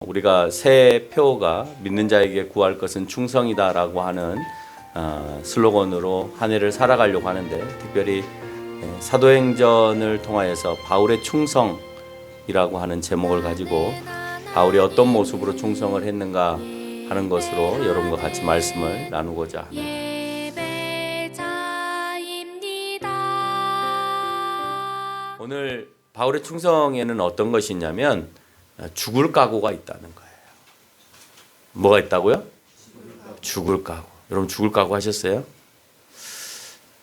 우리가 새 표어가 믿는 자에게 구할 것은 충성이다라고 하는 슬로건으로 한 해를 살아가려고 하는데, 특별히 사도행전을 통하여서 바울의 충성이라고 하는 제목을 가지고 바울이 어떤 모습으로 충성을 했는가 하는 것으로 여러분과 같이 말씀을 나누고자 합니다. 오늘 바울의 충성에는 어떤 것이 있냐면 죽을 각오가 있다는 거예요. 뭐가 있다고요? 죽을 각오. 여러분 죽을 각오 하셨어요?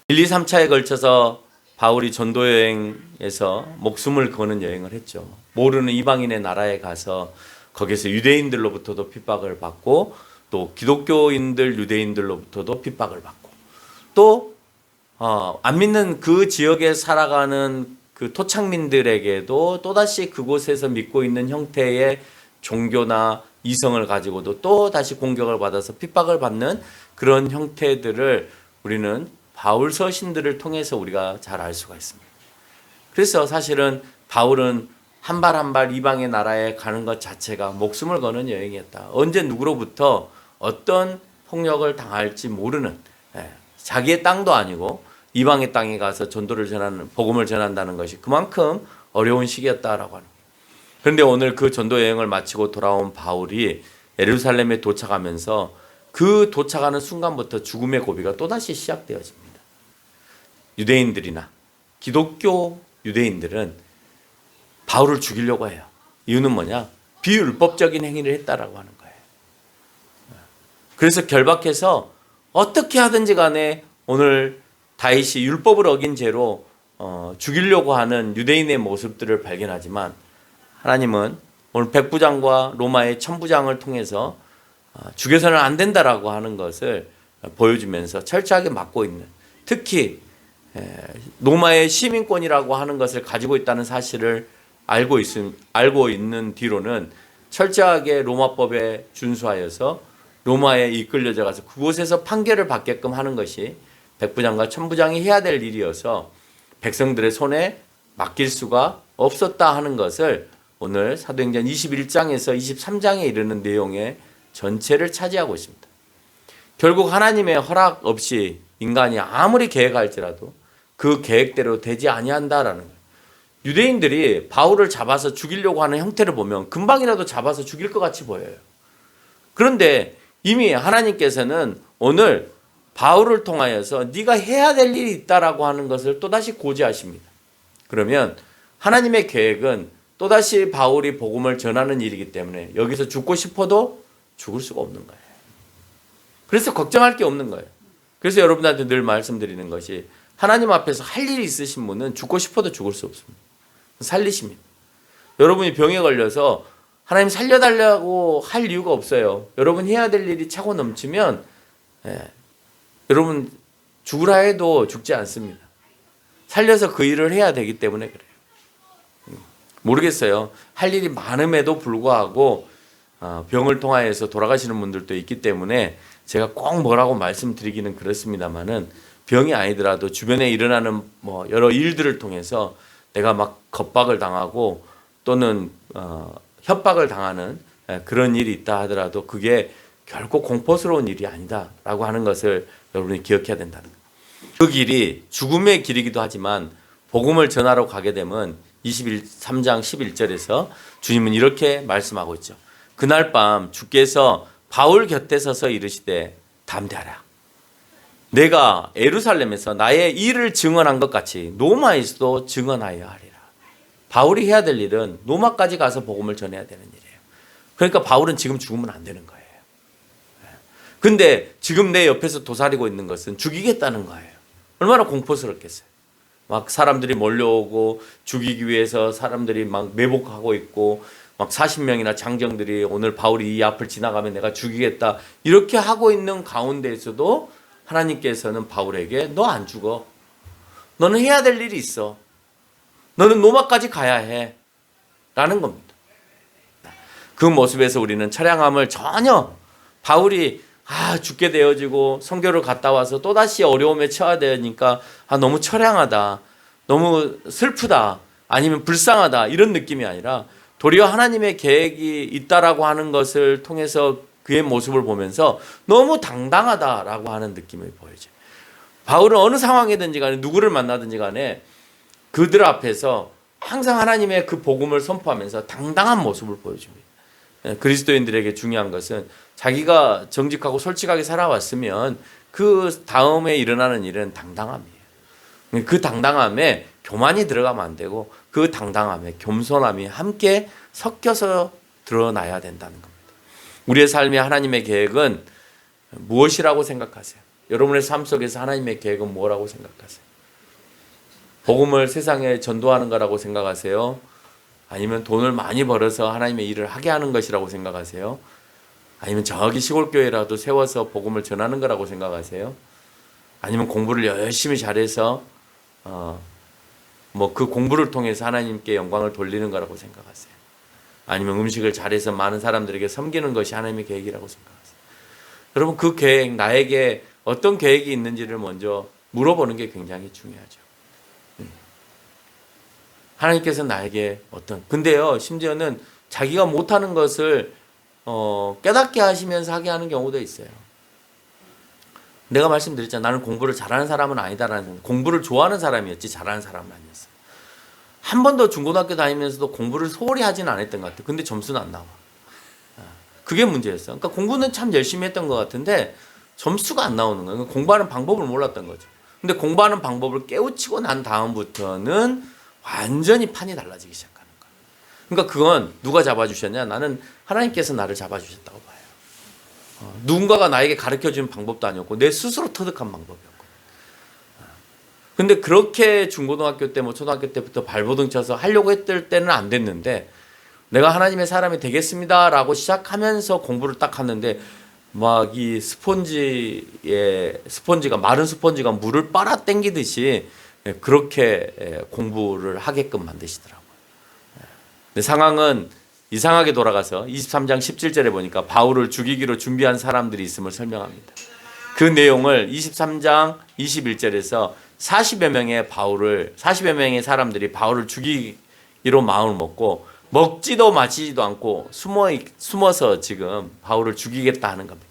1, 2, 3차에 걸쳐서 바울이 전도 여행에서 목숨을 거는 여행을 했죠. 모르는 이방인의 나라에 가서 거기서 유대인들로부터도 핍박을 받고, 또 기독교인들 유대인들로부터도 핍박을 받고, 또 안 믿는 그 지역에 살아가는 그 토착민들에게도 또다시 그곳에서 믿고 있는 형태의 종교나 이성을 가지고도 또 다시 공격을 받아서 핍박을 받는 그런 형태들을 우리는 바울 서신들을 통해서 우리가 잘 알 수가 있습니다. 그래서 사실은 바울은 한 발 한 발 이방의 나라에 가는 것 자체가 목숨을 거는 여행이었다. 언제 누구로부터 어떤 폭력을 당할지 모르는, 자기의 땅도 아니고 이방의 땅에 가서 전도를 전하는, 복음을 전한다는 것이 그만큼 어려운 시기였다라고 하는 거예요. 그런데 오늘 그 전도 여행을 마치고 돌아온 바울이 예루살렘에 도착하면서 그 도착하는 순간부터 죽음의 고비가 또다시 시작되어집니다. 유대인들이나 기독교 유대인들은 바울을 죽이려고 해요. 이유는 뭐냐? 비율법적인 행위를 했다라고 하는 거예요. 그래서 결박해서 어떻게 하든지 간에 오늘 다윗이 율법을 어긴 죄로 죽이려고 하는 유대인의 모습들을 발견하지만, 하나님은 오늘 백부장과 로마의 천부장을 통해서 죽여서는 안 된다라고 하는 것을 보여주면서 철저하게 막고 있는, 특히 로마의 시민권이라고 하는 것을 가지고 있다는 사실을 알고 있는 뒤로는 철저하게 로마법에 준수하여서 로마에 이끌려져 가서 그곳에서 판결을 받게끔 하는 것이 백부장과 천부장이 해야 될 일이어서 백성들의 손에 맡길 수가 없었다 하는 것을 오늘 사도행전 21장에서 23장에 이르는 내용의 전체를 차지하고 있습니다. 결국 하나님의 허락 없이 인간이 아무리 계획할지라도 그 계획대로 되지 아니한다라는 거예요. 유대인들이 바울을 잡아서 죽이려고 하는 형태를 보면 금방이라도 잡아서 죽일 것 같이 보여요. 그런데 이미 하나님께서는 오늘 바울을 통하여서 네가 해야 될 일이 있다라고 하는 것을 또다시 고지하십니다. 그러면 하나님의 계획은 또다시 바울이 복음을 전하는 일이기 때문에 여기서 죽고 싶어도 죽을 수가 없는 거예요. 그래서 걱정할 게 없는 거예요. 그래서 여러분한테 늘 말씀드리는 것이, 하나님 앞에서 할 일이 있으신 분은 죽고 싶어도 죽을 수 없습니다. 살리십니다. 여러분이 병에 걸려서 하나님 살려달라고 할 이유가 없어요. 여러분 해야 될 일이 차고 넘치면 여러분 죽으라 해도 죽지 않습니다. 살려서 그 일을 해야 되기 때문에 그래요. 모르겠어요. 할 일이 많음에도 불구하고 병을 통하여서 돌아가시는 분들도 있기 때문에 제가 꼭 뭐라고 말씀드리기는 그렇습니다만은, 병이 아니더라도 주변에 일어나는 여러 일들을 통해서 내가 막 겁박을 당하고 또는 협박을 당하는 그런 일이 있다 하더라도 그게 결코 공포스러운 일이 아니다라고 하는 것을 여러분이 기억해야 된다는 거예요. 그 길이 죽음의 길이기도 하지만 복음을 전하러 가게 되면 23장 11절에서 주님은 이렇게 말씀하고 있죠. 그날 밤 주께서 바울 곁에 서서 이르시되 담대하라. 내가 예루살렘에서 나의 일을 증언한 것 같이 로마에서도 증언하여야 하리라. 바울이 해야 될 일은 로마까지 가서 복음을 전해야 되는 일이에요. 그러니까 바울은 지금 죽으면 안 되는 거예요. 근데 지금 내 옆에서 도사리고 있는 것은 죽이겠다는 거예요. 얼마나 공포스럽겠어요. 막 사람들이 몰려오고 죽이기 위해서 사람들이 막 매복하고 있고, 막 40명이나 장정들이 오늘 바울이 이 앞을 지나가면 내가 죽이겠다 이렇게 하고 있는 가운데에서도 하나님께서는 바울에게 너 안 죽어. 너는 해야 될 일이 있어. 너는 로마까지 가야 해. 라는 겁니다. 그 모습에서 우리는 처량함을 전혀, 바울이 죽게 되어지고 선교를 갔다 와서 또다시 어려움에 처해야 되니까 너무 처량하다, 너무 슬프다, 아니면 불쌍하다 이런 느낌이 아니라 도리어 하나님의 계획이 있다라고 하는 것을 통해서 그의 모습을 보면서 너무 당당하다라고 하는 느낌을 보여줘요. 바울은 어느 상황이든지 간에 누구를 만나든지 간에 그들 앞에서 항상 하나님의 그 복음을 선포하면서 당당한 모습을 보여줍니다. 그리스도인들에게 중요한 것은 자기가 정직하고 솔직하게 살아왔으면 그 다음에 일어나는 일은 당당함이에요. 그 당당함에 교만이 들어가면 안 되고 그 당당함에 겸손함이 함께 섞여서 드러나야 된다는 겁니다. 우리의 삶의 하나님의 계획은 무엇이라고 생각하세요? 여러분의 삶 속에서 하나님의 계획은 뭐라고 생각하세요? 복음을 세상에 전도하는 거라고 생각하세요? 아니면 돈을 많이 벌어서 하나님의 일을 하게 하는 것이라고 생각하세요? 아니면 저기 시골교회라도 세워서 복음을 전하는 거라고 생각하세요? 아니면 공부를 열심히 잘해서 그 공부를 통해서 하나님께 영광을 돌리는 거라고 생각하세요? 아니면 음식을 잘해서 많은 사람들에게 섬기는 것이 하나님의 계획이라고 생각하세요? 여러분, 그 계획, 나에게 어떤 계획이 있는지를 먼저 물어보는 게 굉장히 중요하죠. 하나님께서 나에게 근데요, 심지어는 자기가 못하는 것을 깨닫게 하시면서 하게 하는 경우도 있어요. 내가 말씀드렸잖아. 나는 공부를 잘하는 사람은 아니다라는, 공부를 좋아하는 사람이었지 잘하는 사람은 아니었어. 한 번도 중고등학교 다니면서도 공부를 소홀히 하지는 않았던 것 같아. 근데 점수는 안 나와. 그게 문제였어. 그러니까 공부는 참 열심히 했던 것 같은데 점수가 안 나오는 거야. 공부하는 방법을 몰랐던 거죠. 근데 공부하는 방법을 깨우치고 난 다음부터는 완전히 판이 달라지기 시작하는 거야. 그러니까 그건 누가 잡아주셨냐? 나는 하나님께서 나를 잡아주셨다고 봐요. 누군가가 나에게 가르쳐준 방법도 아니었고 내 스스로 터득한 방법이었고. 근데 그렇게 중고등학교 때 초등학교 때부터 발버둥 쳐서 하려고 했을 때는 안 됐는데 내가 하나님의 사람이 되겠습니다라고 시작하면서 공부를 딱 하는데 막 이 마른 스펀지가 물을 빨아 당기듯이 그렇게 공부를 하게끔 만드시더라고요. 근데 상황은 이상하게 돌아가서 23장 17절에 보니까 바울을 죽이기로 준비한 사람들이 있음을 설명합니다. 그 내용을 23장 21절에서 40여 명의 사람들이 바울을 죽이기로 마음을 먹고 먹지도 마시지도 않고 숨어서 지금 바울을 죽이겠다 하는 겁니다.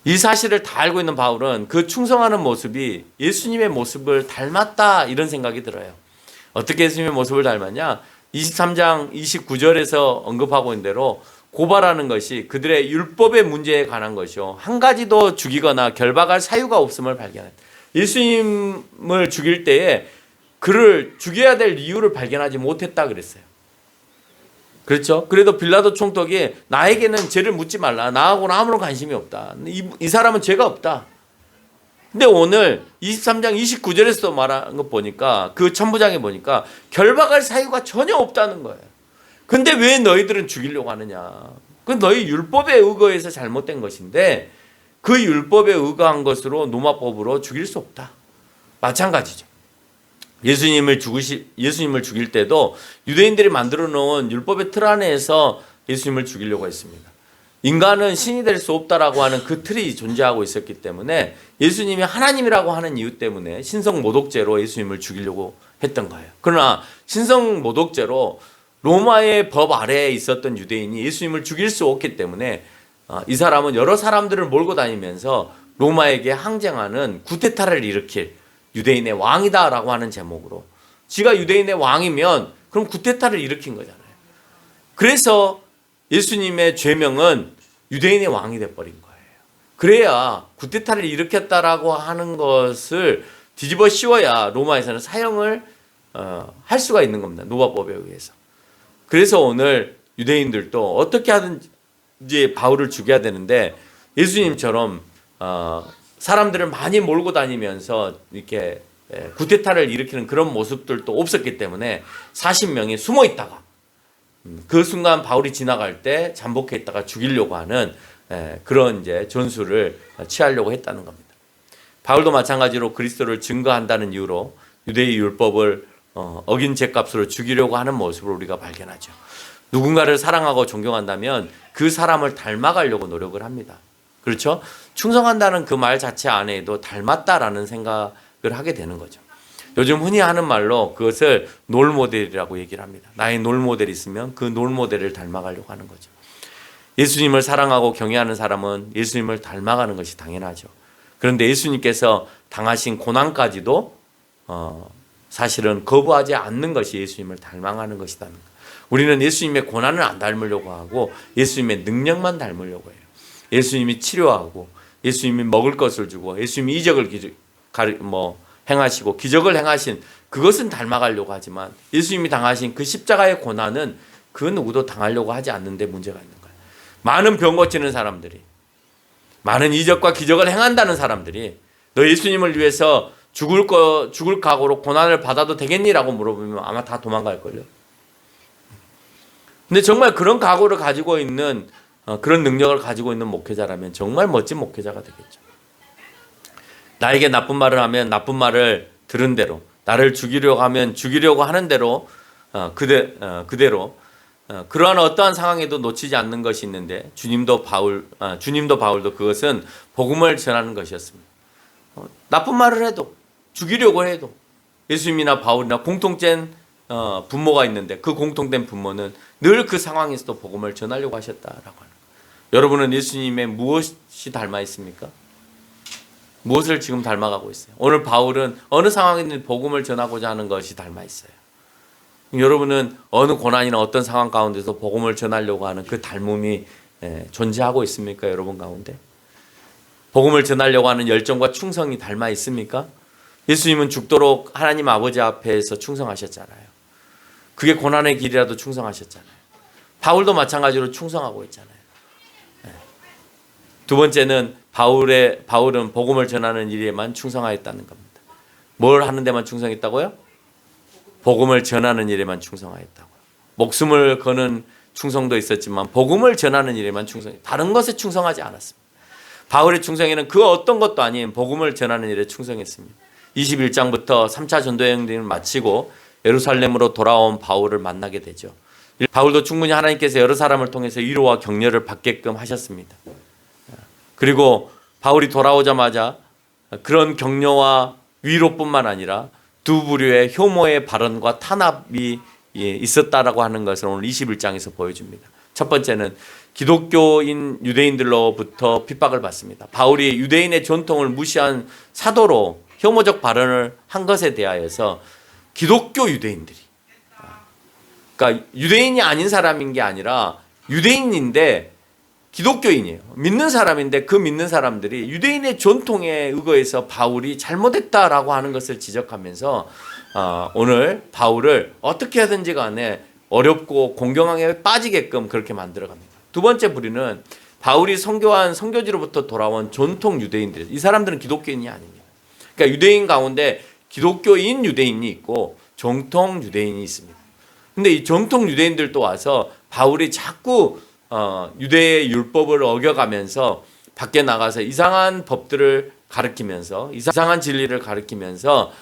이 사실을 다 알고 있는 바울은 그 충성하는 모습이 예수님의 모습을 닮았다 이런 생각이 들어요. 어떻게 예수님의 모습을 닮았냐? 23장 29절에서 언급하고 있는 대로 고발하는 것이 그들의 율법의 문제에 관한 것이요 한 가지도 죽이거나 결박할 사유가 없음을 발견했다. 예수님을 죽일 때에 그를 죽여야 될 이유를 발견하지 못했다 그랬어요. 그렇죠? 그래도 빌라도 총독이 나에게는 죄를 묻지 말라. 나하고는 아무런 관심이 없다. 이 사람은 죄가 없다. 근데 오늘 23장 29절에서 말한 거 보니까 그 천부장에 보니까 결박할 사유가 전혀 없다는 거예요. 근데 왜 너희들은 죽이려고 하느냐? 그 너희 율법에 의거해서 잘못된 것인데 그 율법에 의거한 것으로 노마법으로 죽일 수 없다. 마찬가지죠. 예수님을 죽일 때도 유대인들이 만들어 놓은 율법의 틀 안에서 예수님을 죽이려고 했습니다. 인간은 신이 될 수 없다라고 하는 그 틀이 존재하고 있었기 때문에 예수님이 하나님이라고 하는 이유 때문에 신성모독죄로 예수님을 죽이려고 했던 거예요. 그러나 신성모독죄로 로마의 법 아래에 있었던 유대인이 예수님을 죽일 수 없기 때문에 이 사람은 여러 사람들을 몰고 다니면서 로마에게 항쟁하는 쿠데타를 일으킬 유대인의 왕이다라고 하는 제목으로 지가 유대인의 왕이면 그럼 쿠데타를 일으킨 거잖아요. 그래서 예수님의 죄명은 유대인의 왕이 돼버린 거예요. 그래야 쿠데타를 일으켰다라고 하는 것을 뒤집어 씌워야 로마에서는 사형을 할 수가 있는 겁니다. 노바법에 의해서. 그래서 오늘 유대인들도 어떻게 하든지 바울을 죽여야 되는데 예수님처럼 사람들을 많이 몰고 다니면서 이렇게 쿠데타를 일으키는 그런 모습들도 없었기 때문에 40명이 숨어 있다가 그 순간 바울이 지나갈 때 잠복해 있다가 죽이려고 하는 그런 이제 전술을 취하려고 했다는 겁니다. 바울도 마찬가지로 그리스도를 증거한다는 이유로 유대의 율법을 어긴 죄값으로 죽이려고 하는 모습을 우리가 발견하죠. 누군가를 사랑하고 존경한다면 그 사람을 닮아가려고 노력을 합니다. 그렇죠? 충성한다는 그 말 자체 안에도 닮았다라는 생각을 하게 되는 거죠. 요즘 흔히 하는 말로 그것을 롤모델이라고 얘기를 합니다. 나의 롤모델이 있으면 그 롤모델을 닮아가려고 하는 거죠. 예수님을 사랑하고 경외하는 사람은 예수님을 닮아가는 것이 당연하죠. 그런데 예수님께서 당하신 고난까지도 사실은 거부하지 않는 것이 예수님을 닮아가는 것이다. 우리는 예수님의 고난을 안 닮으려고 하고 예수님의 능력만 닮으려고 해요. 예수님이 치료하고 예수님이 먹을 것을 주고 예수님이 이적을 행하시고 기적을 행하신 그것은 닮아가려고 하지만 예수님이 당하신 그 십자가의 고난은 그 누구도 당하려고 하지 않는데 문제가 있는 거예요. 많은 병 고치는 사람들이, 많은 이적과 기적을 행한다는 사람들이 너 예수님을 위해서 죽을 각오로 고난을 받아도 되겠니라고 물어보면 아마 다 도망갈걸요. 근데 정말 그런 각오를 가지고 있는 그런 능력을 가지고 있는 목회자라면 정말 멋진 목회자가 되겠죠. 나에게 나쁜 말을 하면 나쁜 말을 들은 대로, 나를 죽이려고 하면 죽이려고 하는 대로 그대로 그러한 어떠한 상황에도 놓치지 않는 것이 있는데 주님도 바울도 그것은 복음을 전하는 것이었습니다. 나쁜 말을 해도 죽이려고 해도 예수님이나 바울이나 공통된 분모가 있는데 그 공통된 분모는 늘 그 상황에서도 복음을 전하려고 하셨다라고 하는 거예요. 여러분은 예수님의 무엇이 닮아 있습니까? 무엇을 지금 닮아가고 있어요? 오늘 바울은 어느 상황에든 복음을 전하고자 하는 것이 닮아 있어요. 여러분은 어느 고난이나 어떤 상황 가운데서 복음을 전하려고 하는 그 닮음이 존재하고 있습니까? 여러분 가운데 복음을 전하려고 하는 열정과 충성이 닮아 있습니까? 예수님은 죽도록 하나님 아버지 앞에서 충성하셨잖아요. 그게 고난의 길이라도 충성하셨잖아요. 바울도 마찬가지로 충성하고 있잖아요. 두 번째는 바울은 복음을 전하는 일에만 충성하였다는 겁니다. 뭘 하는 데만 충성했다고요? 복음을 전하는 일에만 충성하였다고요. 목숨을 거는 충성도 있었지만 복음을 전하는 일에만 다른 것에 충성하지 않았습니다. 바울의 충성에는 그 어떤 것도 아닌 복음을 전하는 일에 충성했습니다. 21장부터 3차 전도여행을 마치고 예루살렘으로 돌아온 바울을 만나게 되죠. 바울도 충분히 하나님께서 여러 사람을 통해서 위로와 격려를 받게끔 하셨습니다. 그리고 바울이 돌아오자마자 그런 격려와 위로뿐만 아니라 두 부류의 혐오의 발언과 탄압이 있었다라고 하는 것을 오늘 21장에서 보여줍니다. 첫 번째는 기독교인 유대인들로부터 핍박을 받습니다. 바울이 유대인의 전통을 무시한 사도로 혐오적 발언을 한 것에 대하여서 기독교 유대인들이, 그러니까 유대인이 아닌 사람인 게 아니라 유대인인데 기독교인이에요. 믿는 사람인데 그 믿는 사람들이 유대인의 전통에 의거해서 바울이 잘못했다라고 하는 것을 지적하면서 오늘 바울을 어떻게 하든지 간에 어렵고 공경항에 빠지게끔 그렇게 만들어갑니다. 두 번째 부류는 바울이 선교한 선교지로부터 돌아온 전통 유대인들. 이 사람들은 기독교인이 아닙니다. 그러니까 유대인 가운데 기독교인 유대인이 있고 정통 유대인이 있습니다. 근데 이 정통 유대인들도 와서 바울이 자꾸 유대의 율법을 어겨가면서 밖에 나가서 이상한 법들을 가르치면서 이상한 진리를 가르치면서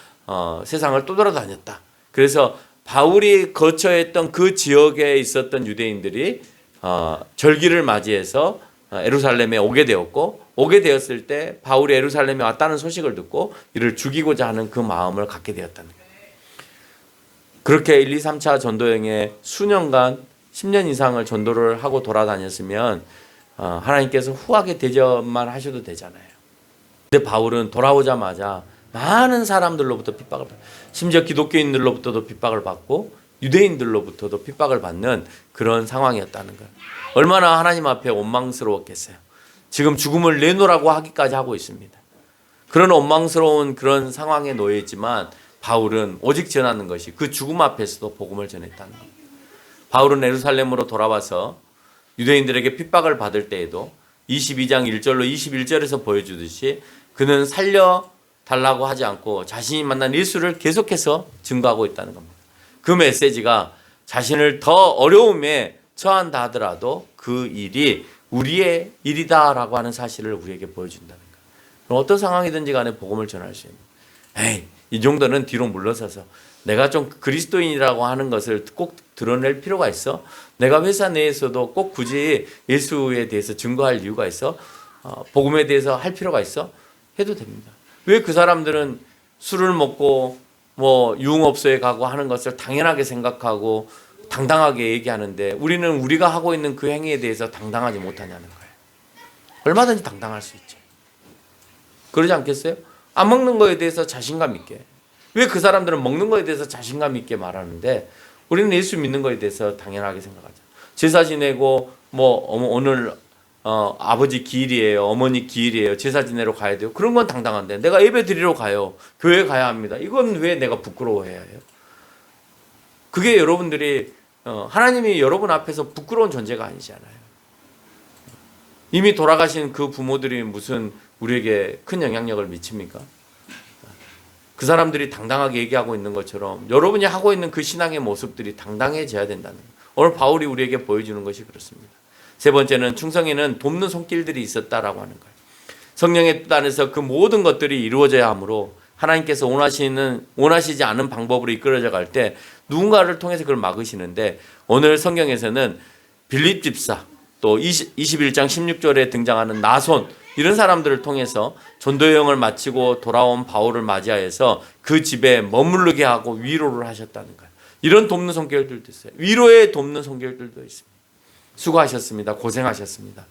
세상을 떠돌아다녔다. 그래서 바울이 거처했던 그 지역에 있었던 유대인들이 절기를 맞이해서 예루살렘에 오게 되었고, 오게 되었을 때 바울이 예루살렘에 왔다는 소식을 듣고 이를 죽이고자 하는 그 마음을 갖게 되었다는 거예요. 그렇게 1, 2, 3차 전도여행에 수년간 10년 이상을 전도를 하고 돌아다녔으면 하나님께서 후하게 대접만 하셔도 되잖아요. 근데 바울은 돌아오자마자 많은 사람들로부터 핍박을 받고, 심지어 기독교인들로부터도 핍박을 받고 유대인들로부터도 핍박을 받는 그런 상황이었다는 거예요. 얼마나 하나님 앞에 원망스러웠겠어요. 지금 죽음을 내놓으라고 하기까지 하고 있습니다. 그런 원망스러운 그런 상황에 놓여 있지만 바울은 오직 전하는 것이 그 죽음 앞에서도 복음을 전했다는 겁니다. 바울은 예루살렘으로 돌아와서 유대인들에게 핍박을 받을 때에도 22장 1절로 21절에서 보여주듯이 그는 살려달라고 하지 않고 자신이 만난 예수를 계속해서 증거하고 있다는 겁니다. 그 메시지가 자신을 더 어려움에 처한다 하더라도 그 일이 우리의 일이다라고 하는 사실을 우리에게 보여준다는 거예요. 그럼 어떤 상황이든지 간에 복음을 전할 수 있는, 이 정도는 뒤로 물러서서 내가 좀 그리스도인이라고 하는 것을 꼭 드러낼 필요가 있어? 내가 회사 내에서도 꼭 굳이 예수에 대해서 증거할 이유가 있어? 복음에 대해서 할 필요가 있어? 해도 됩니다. 왜 그 사람들은 술을 먹고 뭐 유흥업소에 가고 하는 것을 당연하게 생각하고 당당하게 얘기하는데 우리는 우리가 하고 있는 그 행위에 대해서 당당하지 못하냐는 거예요. 얼마든지 당당할 수 있죠. 그러지 않겠어요? 안 먹는 거에 대해서 자신감 있게. 왜 그 사람들은 먹는 거에 대해서 자신감 있게 말하는데 우리는 예수 믿는 거에 대해서 당연하게 생각하죠. 제사 지내고 뭐 오늘 아버지 기일이에요. 어머니 기일이에요. 제사 지내러 가야 돼요. 그런 건 당당한데 내가 예배 드리러 가요. 교회 가야 합니다. 이건 왜 내가 부끄러워해야 해요? 그게 여러분들이 하나님이 여러분 앞에서 부끄러운 존재가 아니잖아요. 이미 돌아가신 그 부모들이 무슨 우리에게 큰 영향력을 미칩니까? 그 사람들이 당당하게 얘기하고 있는 것처럼 여러분이 하고 있는 그 신앙의 모습들이 당당해져야 된다는 거예요. 오늘 바울이 우리에게 보여주는 것이 그렇습니다. 세 번째는 충성에는 돕는 손길들이 있었다라고 하는 거예요. 성령의 뜻 안에서 그 모든 것들이 이루어져야 하므로 하나님께서 원하시지 않은 방법으로 이끌어져 갈 때 누군가를 통해서 그걸 막으시는데 오늘 성경에서는 빌립 집사 또 21장 16절에 등장하는 나손 이런 사람들을 통해서 전도 여행을 마치고 돌아온 바울을 맞이하여서 그 집에 머무르게 하고 위로를 하셨다는 거예요. 이런 돕는 손길들도 있어요. 위로에 돕는 손길들도 있습니다. 수고하셨습니다. 고생하셨습니다.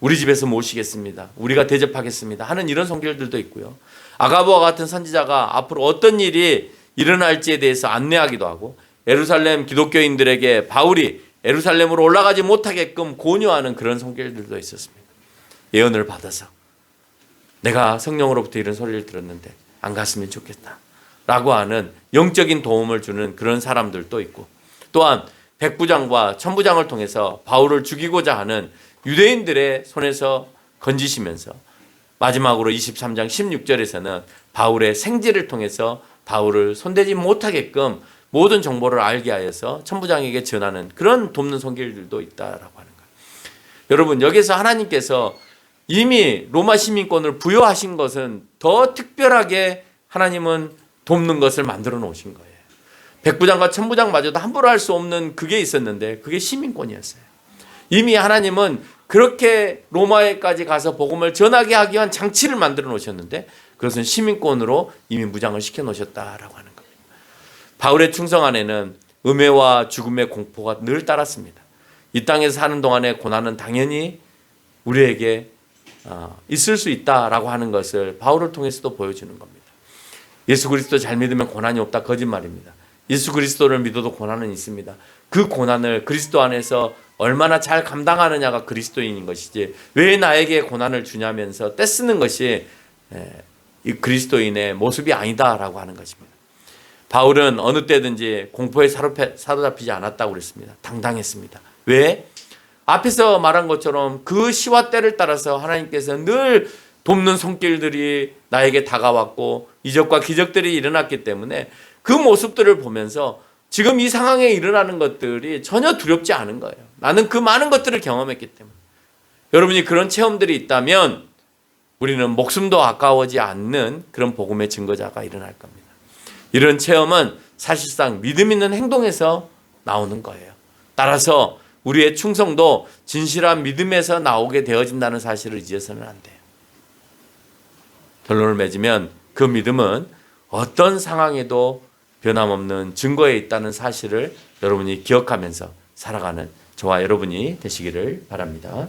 우리 집에서 모시겠습니다. 우리가 대접하겠습니다. 하는 이런 손길들도 있고요. 아가보와 같은 선지자가 앞으로 어떤 일이 일어날지에 대해서 안내하기도 하고 예루살렘 기독교인들에게 바울이 예루살렘으로 올라가지 못하게끔 권유하는 그런 손길들도 있었습니다. 예언을 받아서 내가 성령으로부터 이런 소리를 들었는데 안 갔으면 좋겠다 라고 하는 영적인 도움을 주는 그런 사람들도 있고 또한 백부장과 천부장을 통해서 바울을 죽이고자 하는 유대인들의 손에서 건지시면서 마지막으로 23장 16절에서는 바울의 생지를 통해서 바울을 손대지 못하게끔 모든 정보를 알게 하여서 천부장에게 전하는 그런 돕는 손길들도 있다라고 하는 거예요. 여러분 여기서 하나님께서 이미 로마 시민권을 부여하신 것은 더 특별하게 하나님은 돕는 것을 만들어 놓으신 거예요. 백부장과 천부장마저도 함부로 할 수 없는 그게 있었는데 그게 시민권이었어요. 이미 하나님은 그렇게 로마에까지 가서 복음을 전하게 하기 위한 장치를 만들어 놓으셨는데 그것은 시민권으로 이미 무장을 시켜 놓으셨다라고 하는 겁니다. 바울의 충성 안에는 음해와 죽음의 공포가 늘 따랐습니다. 이 땅에서 사는 동안의 고난은 당연히 우리에게 있을 수 있다라고 하는 것을 바울을 통해서도 보여주는 겁니다. 예수 그리스도 잘 믿으면 고난이 없다 거짓말입니다. 예수 그리스도를 믿어도 고난은 있습니다. 그 고난을 그리스도 안에서 얼마나 잘 감당하느냐가 그리스도인인 것이지 왜 나에게 고난을 주냐면서 떼쓰는 것이 이 그리스도인의 모습이 아니다라고 하는 것입니다. 바울은 어느 때든지 공포에 사로잡히지 않았다고 그랬습니다. 당당했습니다. 왜? 앞에서 말한 것처럼 그 시와 때를 따라서 하나님께서 늘 돕는 손길들이 나에게 다가왔고 이적과 기적들이 일어났기 때문에 그 모습들을 보면서 지금 이 상황에 일어나는 것들이 전혀 두렵지 않은 거예요. 나는 그 많은 것들을 경험했기 때문에. 여러분이 그런 체험들이 있다면 우리는 목숨도 아까워지 않는 그런 복음의 증거자가 일어날 겁니다. 이런 체험은 사실상 믿음 있는 행동에서 나오는 거예요. 따라서 우리의 충성도 진실한 믿음에서 나오게 되어진다는 사실을 잊어서는 안 돼요. 결론을 맺으면 그 믿음은 어떤 상황에도 변함없는 증거에 있다는 사실을 여러분이 기억하면서 살아가는 저와 여러분이 되시기를 바랍니다.